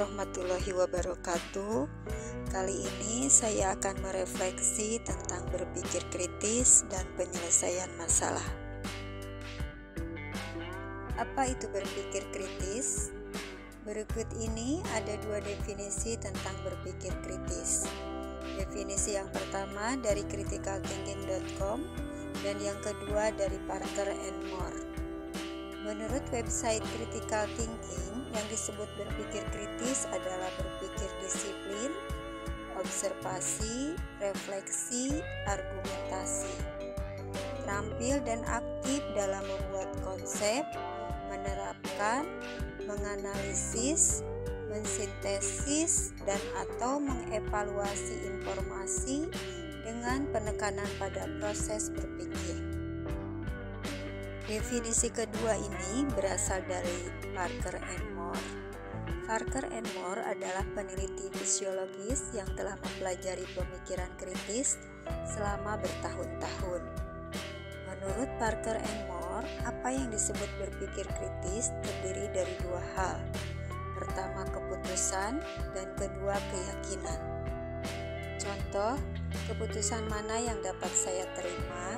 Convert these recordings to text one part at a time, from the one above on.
warahmatullahi wabarakatuh. Kali ini saya akan merefleksi tentang berpikir kritis dan penyelesaian masalah. Apa itu berpikir kritis? Berikut ini ada dua definisi tentang berpikir kritis. Definisi yang pertama dari criticalthinking.com dan yang kedua dari Parker and Moore. Menurut website Critical Thinking, yang disebut berpikir kritis adalah berpikir disiplin, observasi, refleksi, argumentasi, terampil dan aktif dalam membuat konsep, menerapkan, menganalisis, mensintesis, dan atau mengevaluasi informasi dengan penekanan pada proses berpikir. Definisi kedua ini berasal dari Parker and Moore. Parker and Moore adalah peneliti fisiologis yang telah mempelajari pemikiran kritis selama bertahun-tahun. Menurut Parker and Moore, apa yang disebut berpikir kritis terdiri dari dua hal. Pertama, keputusan, dan kedua, keyakinan. Contoh, keputusan mana yang dapat saya terima?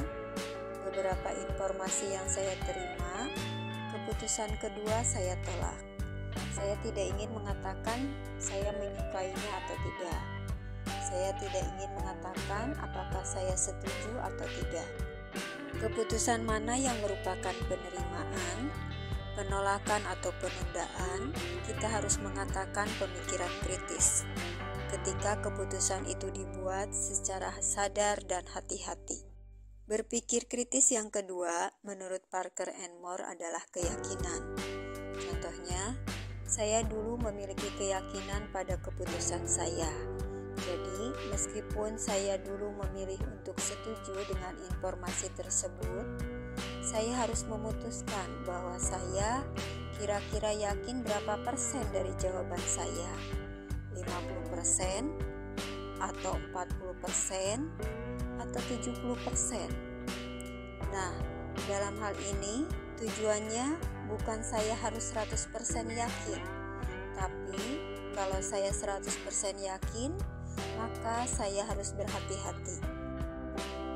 Beberapa informasi yang saya terima, keputusan kedua saya tolak. Saya tidak ingin mengatakan saya menyukainya atau tidak. Saya tidak ingin mengatakan apakah saya setuju atau tidak. Keputusan mana yang merupakan penerimaan, penolakan atau penundaan, kita harus mengatakan pemikiran kritis. Ketika keputusan itu dibuat secara sadar dan hati-hati. Berpikir kritis yang kedua, menurut Parker and Moore adalah keyakinan. Contohnya, saya dulu memiliki keyakinan pada keputusan saya. Jadi, meskipun saya dulu memilih untuk setuju dengan informasi tersebut, saya harus memutuskan bahwa saya kira-kira yakin berapa persen dari jawaban saya. 50% atau 40% atau 70%. Nah, dalam hal ini tujuannya bukan saya harus 100% yakin, tapi kalau saya 100% yakin, maka saya harus berhati-hati.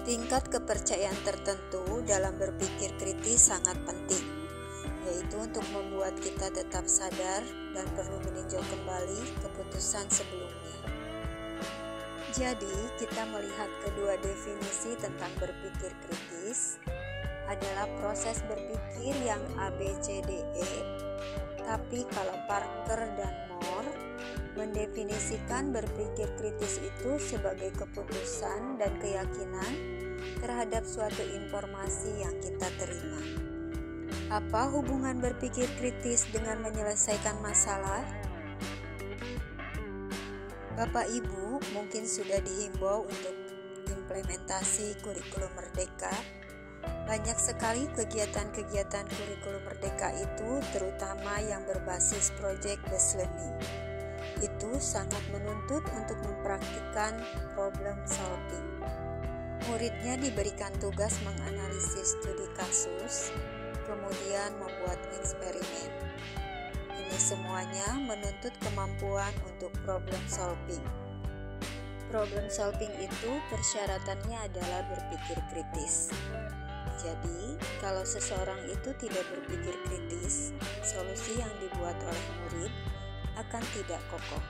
Tingkat kepercayaan tertentu dalam berpikir kritis sangat penting, yaitu untuk membuat kita tetap sadar dan perlu meninjau kembali keputusan sebelumnya. Jadi, kita melihat kedua definisi tentang berpikir kritis adalah proses berpikir yang ABCDE, tapi kalau Parker dan Moore mendefinisikan berpikir kritis itu sebagai keputusan dan keyakinan terhadap suatu informasi yang kita terima. Apa hubungan berpikir kritis dengan menyelesaikan masalah? Bapak Ibu mungkin sudah dihimbau untuk implementasi kurikulum merdeka. Banyak sekali kegiatan-kegiatan kurikulum merdeka itu, terutama yang berbasis project based learning. Itu sangat menuntut untuk mempraktikkan problem solving. Muridnya diberikan tugas menganalisis studi kasus, kemudian membuat eksperimen. Ini semuanya menuntut kemampuan untuk problem solving. Problem solving itu persyaratannya adalah berpikir kritis. Jadi, kalau seseorang itu tidak berpikir kritis, solusi yang dibuat oleh murid akan tidak kokoh.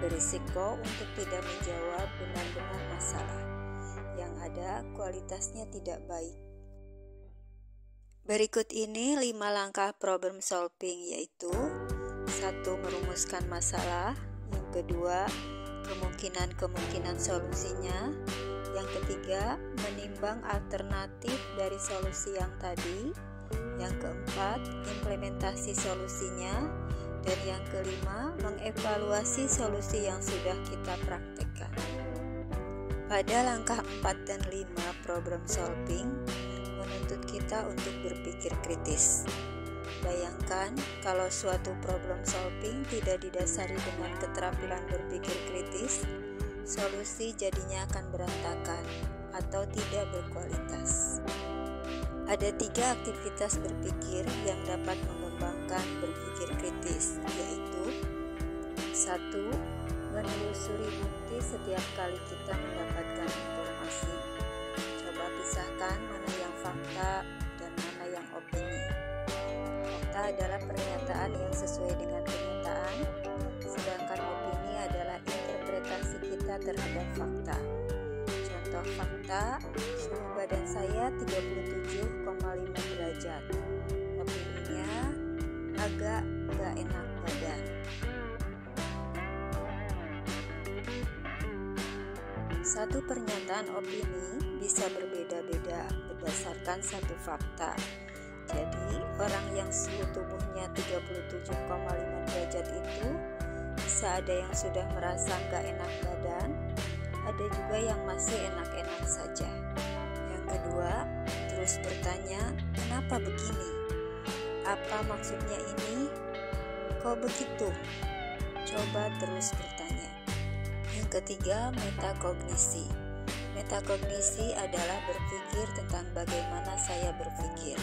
Berisiko untuk tidak menjawab benar-benar masalah. Yang ada kualitasnya tidak baik. Berikut ini 5 langkah problem solving, yaitu 1. Merumuskan masalah. Yang kedua, kemungkinan-kemungkinan solusinya. Yang ketiga, menimbang alternatif dari solusi yang tadi. Yang keempat, implementasi solusinya. Dan yang kelima, mengevaluasi solusi yang sudah kita praktekkan. Pada langkah 4 dan 5 problem solving, menuntut kita untuk berpikir kritis. Bayangkan kalau suatu problem solving tidak didasari dengan keterampilan berpikir kritis, solusi jadinya akan berantakan atau tidak berkualitas. Ada 3 aktivitas berpikir yang dapat mengembangkan berpikir kritis, yaitu 1. Menelusuri bukti setiap kali kita mendapatkan informasi. Coba pisahkan mana yang fakta dan mana yang opini. Fakta adalah pernyataan yang sesuai dengan kenyataan, sedangkan opini adalah interpretasi kita terhadap fakta. Contoh fakta, suhu badan saya 37,5 derajat. Opininya, agak gak enak badan. Satu pernyataan opini bisa berbeda-beda berdasarkan satu fakta. Jadi, orang yang suhu tubuhnya 37,5 derajat itu bisa ada yang sudah merasa gak enak badan, ada juga yang masih enak-enak saja. Yang kedua, terus bertanya, kenapa begini? Apa maksudnya ini? Kok begitu? Coba terus bertanya. Yang ketiga, metakognisi. Metakognisi adalah berpikir tentang bagaimana saya berpikir.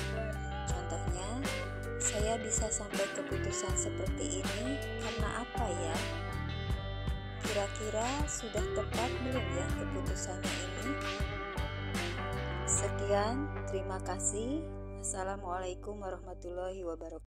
Contohnya, saya bisa sampai keputusan seperti ini karena apa ya? Kira-kira sudah tepat belum ya keputusannya ini? Sekian, terima kasih. Assalamualaikum warahmatullahi wabarakatuh.